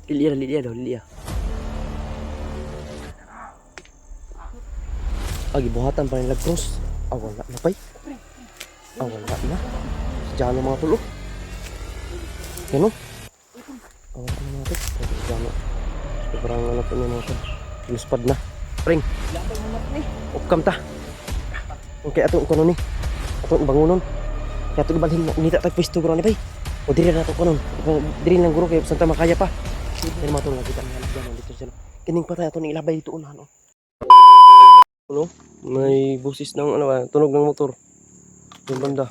Lilia daw, Lilia. Buhatan pa nila cross. Wala na pay. Wala na. Si Jano mga tulo. Yan o. Wala na mga tulo. Si Jano. Sobrang ano po niya mga tulo. Luspad na. Pring. Ukam ta. Okay, atong kono ni. Atong bangunon. Kaya ito ibalhin mo. Unita tayo pwesto guro ni pay. O diri na ito konon. Diri lang guro kayo. Santa makaya pa. Yan mga tulo. Kita nga dyan. Dito sila. Kining pa tayo. Itong ilabay dito unahan o. Ano? May busis ng ano ba? Tunog ng motor. Yung banda.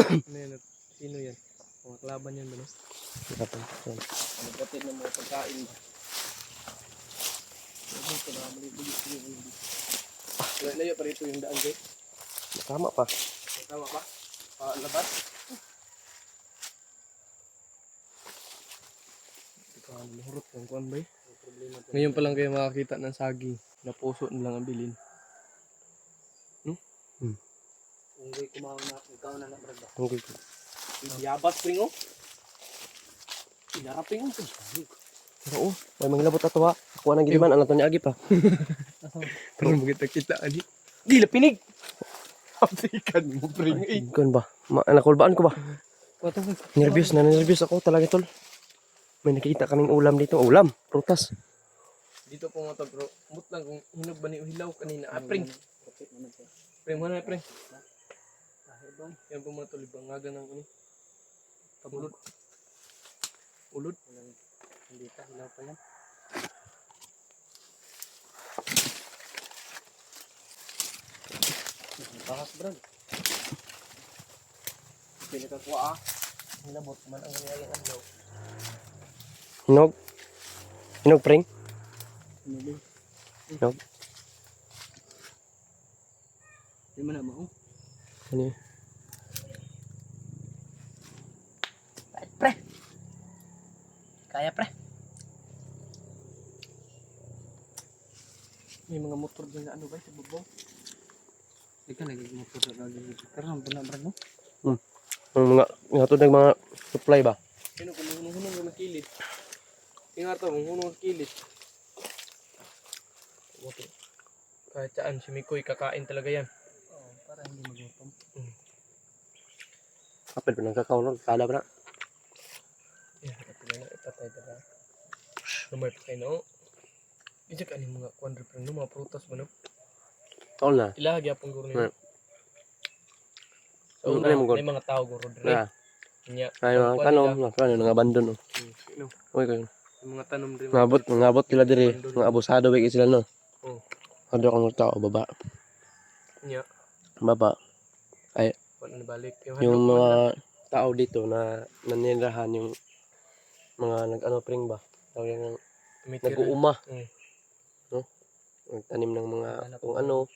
Ano yan? Sino yan? Mga kalaban yan ba no? Nagkatid ng mga pagkain ba? Layo pa rito yung daan kayo? Tama pa. Tama pa? Labas? Mahurot ng kuwan ba eh? Ngayon pa lang kayo makakita ng saging na puso nilang ang bilin. No? Kung kayo kumaw na, ikaw na nabrada. Okay. Yabat pring oh. Inaraping oh. Pero may manglabot ato ha. Kuha ng giliman, alam to niya agi pa. Pero magkita ani. Gila pinig. Aptikan mo pring eh. Ikaw ba? Nakulbaan ko ba? Nervyos ako talaga tol. May nakita kaming ulam dito. Ulam, prutas. Dito po mga bro. Mut lang kung hinog ba ni uhilaw kanina. Pring. Pring mo na pring. Yan po mga tol. Bangaga ng ano. Kabulod. Ulod. Hindi ta. Hilaw pa yan. Takas brad. Pinakakuha ah. Hinabot man ang nangyari ang daw. Hinog pring. Hinog. Di man na mo. Ano yun? Pre. Kaya pre. May mga motor din na ano ba sa bubong? Di ka nagigmotor na lagi. Karon ba na brad mo? Mga to mga supply ba? Sino kung hunong-hunong ka makilit? Tingnan to, hunong kilit. Okay. Kahit saan, si Mikoy kakain talaga yan. Oo, para hindi magutom. Kapit pa ng kakao no? Kala ba na? Yeah, ipatay talaga. Lumay pa kayo no? Isa ka mga quadruple no, mga prutas ba no? Tol na. Ilahagi apong guro nyo. So, Ano yung may mga tao guro dire. Ay, mga tanom. Mga abandon. Uy, kayo. Yung mga tanom rin. Ngabot sila dire. Mga abusado ba sila no? Oo. Hado akong tao, baba. Nya. Baba. Ay, Wala na balik. yung mga tao dito na nanirahan yung mga nag-pring ba? Tawag yung nag-uuma. No? Nagtanim ng mga kung ano.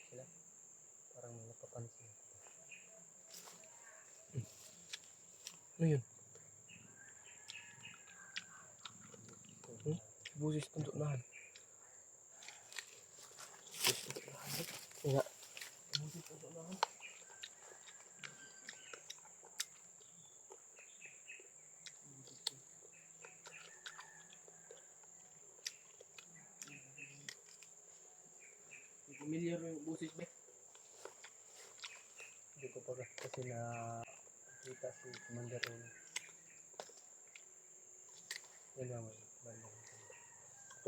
Parang napapansin. Ano yun? Busis tuntok nahan. Nga. Busis tuntok nahan. Familiar yung busis ba? Hindi ko pa kasi na kita si Commander Ron. Yan naman.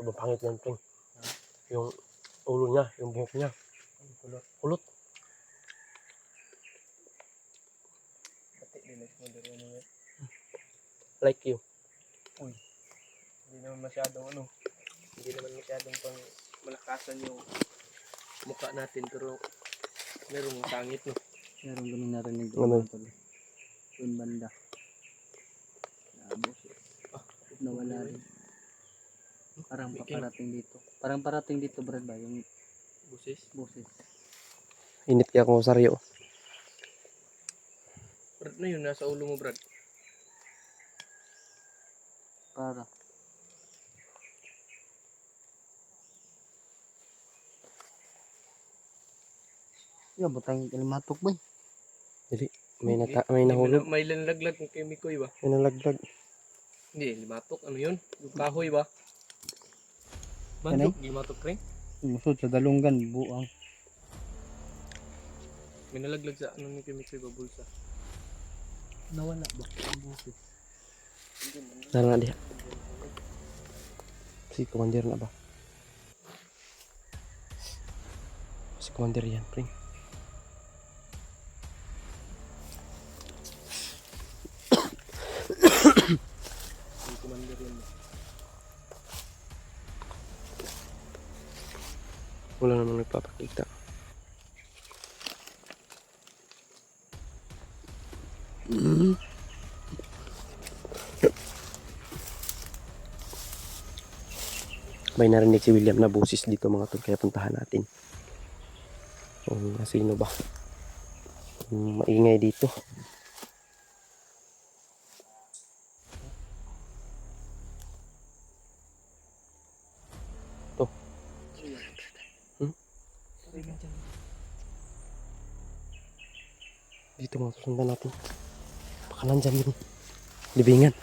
Ito ba pangit yan, pring? Yung ulo niya, yung buhok niya. Kulot. Pati din ang Commander Ron yan. Like you. Uy. Hindi naman masyadong hindi naman masyadong pang malakasan yung mukha natin pero merong sangit no. Merong ganun narinig doon yung banda. Labos nawala rin. Parang parating dito. Parang parating dito Brad ba yung busis? Init kaya akong saryo. Brad na yun nasa ulo mo Brad. Para ya butang kalimatok ba? Dili, may nahulog. May lanlaglag kung kay Mikoy ba? May nalaglag. Hindi, limatok. Ano yun? Yung kahoy ba? Bandok, limatok pre. Musod sa dalunggan, buang. May nalaglag sa ano ni Kimi ba bulsa. Nawala ba? Ang busis. Nara na diha. Si commander na ba? Si commander yan, pre. Yung commander yun. Wala namang nagpapakita. May narinig si William na busis dito mga tol, kaya puntahan natin. Kung sino ba? Maingay dito. To. Dito mga tol, sundan natin. Baka nandyan yung libingan.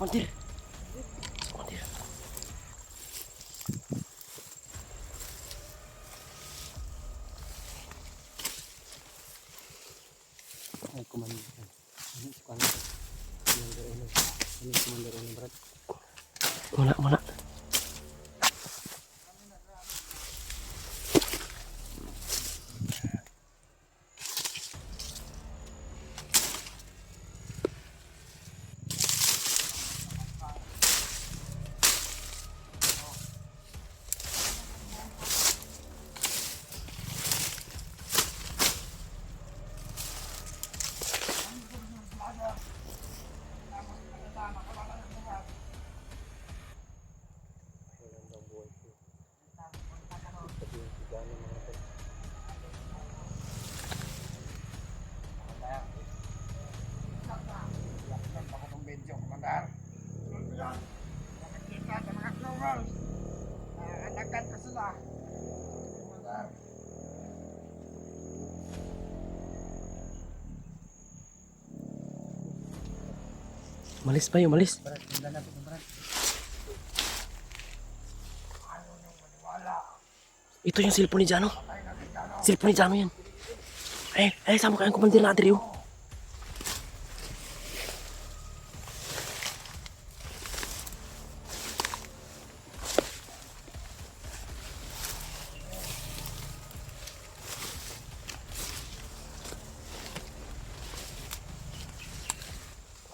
Commander! Commander! Ay, commander. Ano si commander? Commander ano? Ano si commander ano, Brad? Muna. Umalis pa yun, umalis. Brad, sundan natin yung Brad. Ito yung cellphone ni Jano. Cellphone ni Jano yan. Sama kayong commander natin rin.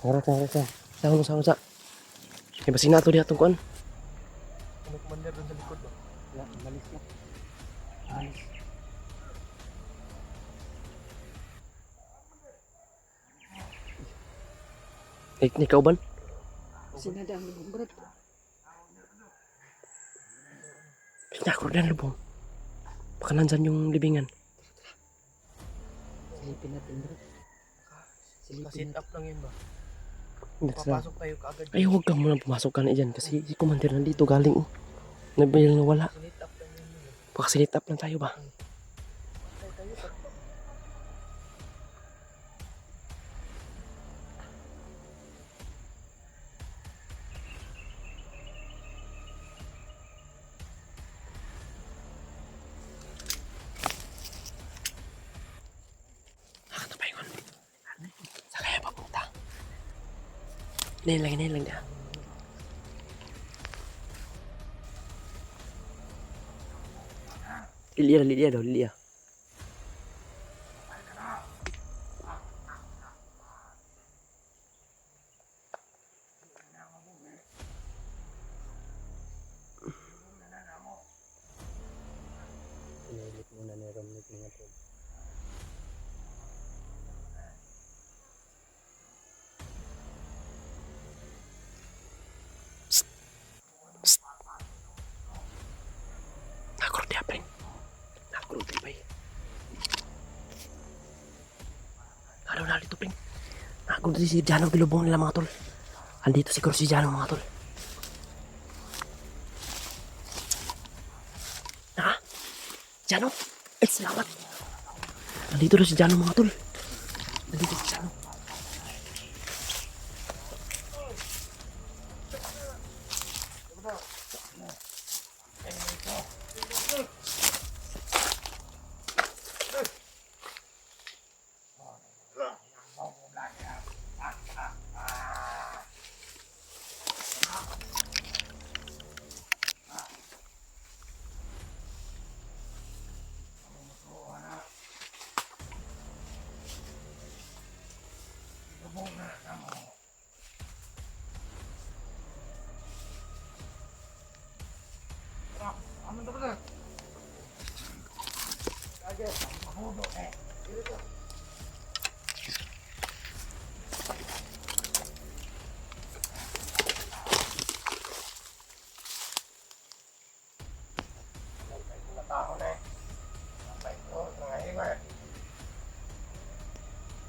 Tara. Sa. May basina to diha tong kuan. May commander doon sa likod ba? Ya, malis na. Malis. Ni kauban. Sinadang mo, Brad. Pinakro dan lubong. Baka nandyan yung libingan. Silipin natin, Brad. Kasit up lang yun ba? Next na. Papasok tayo kaagad. Ay, huwag ka muna pumasok ka na dyan kasi si commander nandito galing. Nabayal na wala. Kasit up lang yun. Baka sinit up lang tayo ba? Nakatapayon. Saan kaya papunta? Inayin lang niya. Lilia daw, Lilia. Pinilit muna ni Romney mga tol. Psst. dia, Pring. Nakurot din ba eh. Ano na dito, Pring? Nakurot din si Jano bilubong nila mga tol. Andito siguro si Jano mga tol. Ha? Jano? Eh, salamat. Andito na si Jano mga tol. Andito si Jano.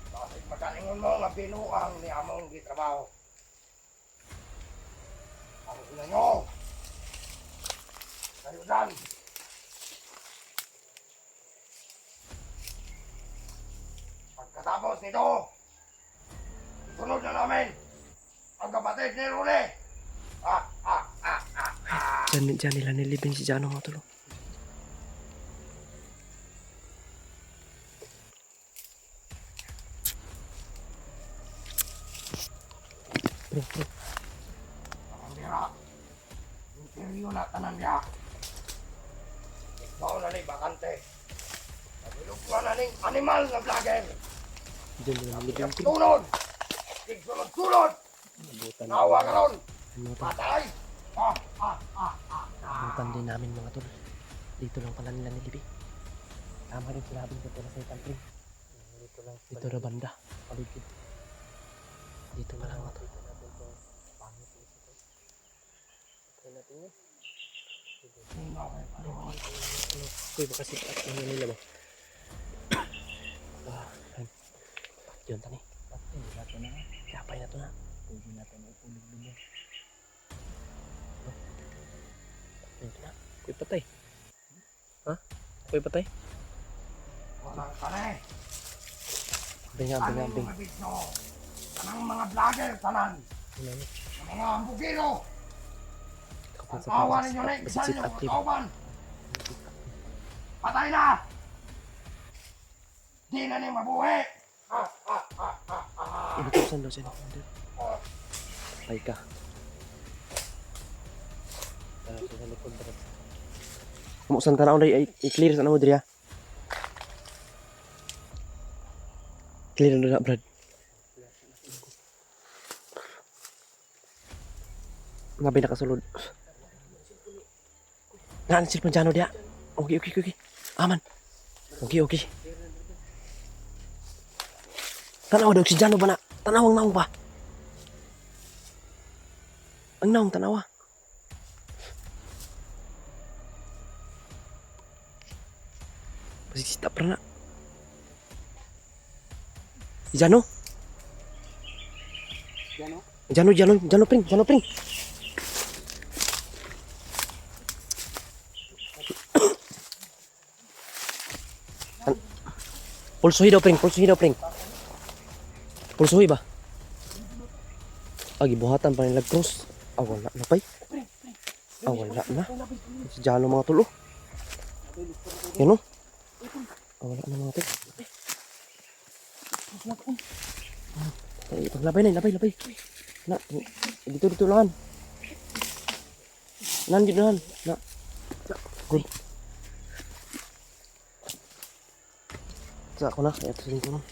Bakit makalingon mo nga binuang ni among gitrabaho? Ang ina nyo! Kayudan! Pagkatapos nito, isunod na namin ang kapatid ni Rune! Diyan nila nilibing si Jano mga tol. Pring. Ang bira, interview na tanan niya. Ikaw na ni bakante. Nabilog na ning animal na vlogger. Diyan nila nilibing, Pring. Tunod! Tigsulod-sulod! Nawa ka ron! Ano to? Patay! Abutan din namin mga tol. Dito lang pala nila nilibing. Tama rin sinabing ko pala sa itan, Pring. Dito na banda. Paligid. Dito na lang mga tol. Uy, baka sipat na nila ba? Ayun. Yun, tani. Kapay na to na. Yun na. Kuy patay. Ha? Kuy patay? Walang kane! Binga. Anong mga bisno? Anong mga vlogger tanan? Ang mga ambugiro! Ang awa ninyo na ikisal nyo mga kauban! Patay na! Di na niya mabuhi! Inutusan daw siya. Patay ka. Kumusan tanaw na i-clear sa mo diri ha. Clear na Brad. Nabi nakasulod. Naan silpon Jano dia. Okay. Aman. Okay. Tanaw daw si Jano ba na? Tanawang naong pa. Ang naong tanawa. Masisita pa na. Jano? Jano, Pring. Pulsuhi daw, Pring. Pulsuhi ba? Buhatan pa nila cross. Wala na pay. Wala na. Si Jano mga tulo. Yan o. Wala na mga tol. Paglabay. Na, dito lang. Dito lang. Na. Uy. Sa ako na, kaya tuloy ko na.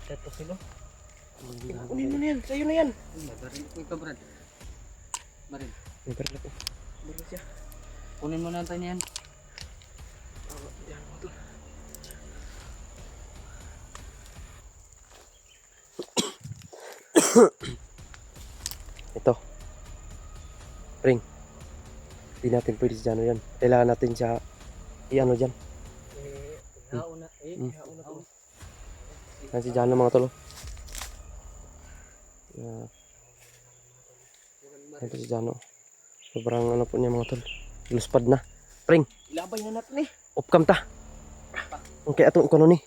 Ito sila. Kunin mo na yan, sa'yo na yan. Baril ko ito, Brad. Baril. May baril ako. Baril siya. Kunin mo na tayo niyan. Yan mo to. Ito. Pring. Hindi natin pwede si Jano yan. Kailangan natin siya i-ano dyan. Nauna. Nauna to. Yan si Jano mga tolo. Ito si Jano. Sobrang ano po niya mga tol. Luspad na. Pring. Ilabay na natin eh. Upkam ta. Okay, atong ikono ni.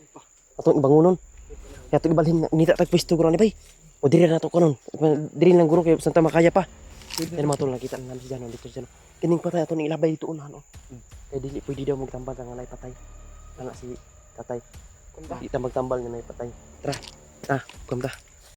Atong ibangunon. Kaya atong ibalhin. Nita tag pwesto guro ni bay. O diri na ato kanon. Diri lang guro kay Santa Makaya pa. Yan mga tol, nakita na namin si Jano dito si Jano. Kining patay atong ilabay dito unahan oh. Kaya dili pwede daw magtambal sa ngalay patay. Kana si tatay. Di ta magtambal nga nay patay. Tara. Upkam ta.